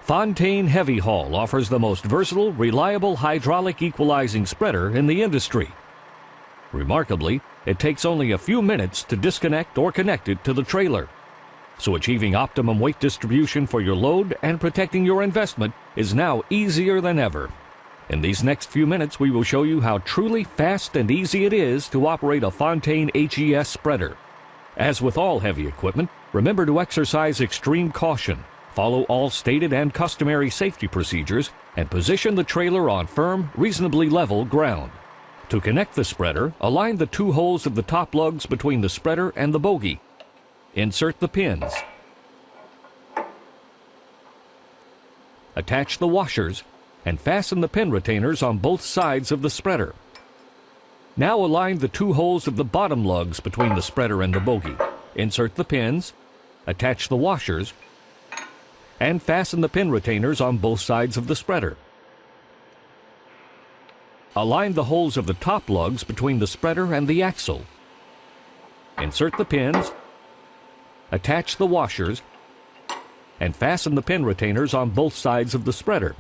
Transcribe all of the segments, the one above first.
FONTAINE Heavy Haul offers the most versatile, reliable hydraulic equalizing spreader in the industry. Remarkably, it takes only a few minutes to disconnect or connect it to the trailer. So achieving optimum weight distribution for your load and protecting your investment is now easier than ever. In these next few minutes, we will show you how truly fast and easy it is to operate a FONTAINE HES spreader. As with all heavy equipment, remember to exercise extreme caution, follow all stated and customary safety procedures, and position the trailer on firm, reasonably level ground. To connect the spreader, align the two holes of the top lugs between the spreader and the bogie. Insert the pins. Attach the washers and fasten the pin retainers on both sides of the spreader. Now align the two holes of the bottom lugs between the spreader and the bogie. Insert the pins, attach the washers, and fasten the pin retainers on both sides of the spreader. Align the holes of the top lugs between the spreader and the axle. Insert the pins, attach the washers, and fasten the pin retainers on both sides of the spreader.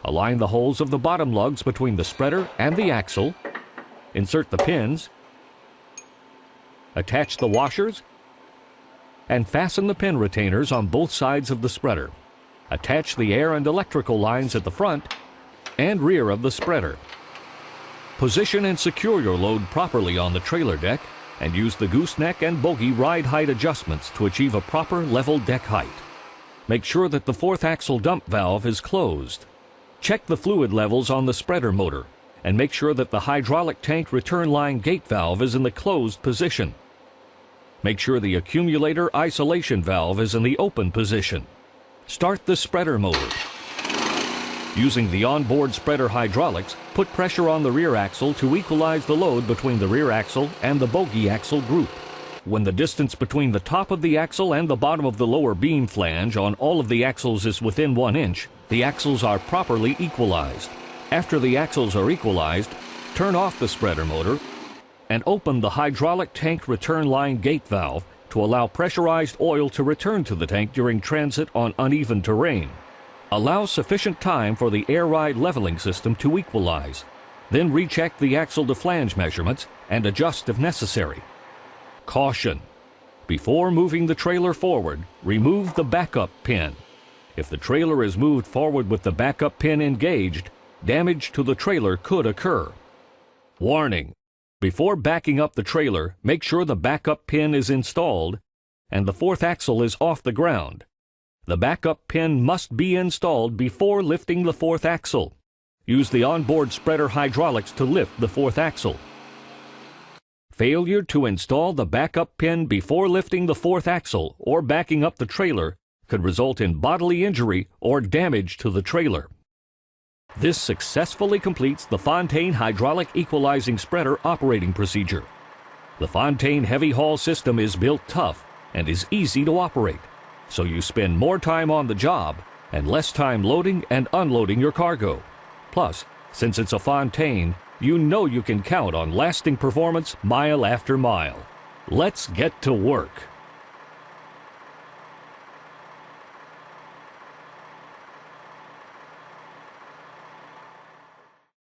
Align the holes of the bottom lugs between the spreader and the axle. Insert the pins, attach the washers, and fasten the pin retainers on both sides of the spreader. Attach the air and electrical lines at the front and rear of the spreader. Position and secure your load properly on the trailer deck and use the gooseneck and bogie ride height adjustments to achieve a proper level deck height. Make sure that the fourth axle dump valve is closed. Check the fluid levels on the spreader motor and make sure that the hydraulic tank return line gate valve is in the closed position. Make sure the accumulator isolation valve is in the open position. Start the spreader motor. Using the onboard spreader hydraulics, put pressure on the rear axle to equalize the load between the rear axle and the bogie axle group. When the distance between the top of the axle and the bottom of the lower beam flange on all of the axles is within 1 inch, the axles are properly equalized. After the axles are equalized, turn off the spreader motor and open the hydraulic tank return line gate valve to allow pressurized oil to return to the tank during transit on uneven terrain. Allow sufficient time for the air ride leveling system to equalize. Then recheck the axle to flange measurements and adjust if necessary. Caution! Before moving the trailer forward, remove the backup pin. If the trailer is moved forward with the backup pin engaged, damage to the trailer could occur. Warning! Before backing up the trailer, make sure the backup pin is installed and the fourth axle is off the ground. The backup pin must be installed before lifting the fourth axle. Use the onboard spreader hydraulics to lift the fourth axle. Failure to install the backup pin before lifting the fourth axle or backing up the trailer could result in bodily injury or damage to the trailer. This successfully completes the FONTAINE hydraulic equalizing spreader operating procedure. The FONTAINE heavy haul system is built tough and is easy to operate, so you spend more time on the job and less time loading and unloading your cargo. Plus, since it's a FONTAINE, you know you can count on lasting performance mile after mile. Let's get to work.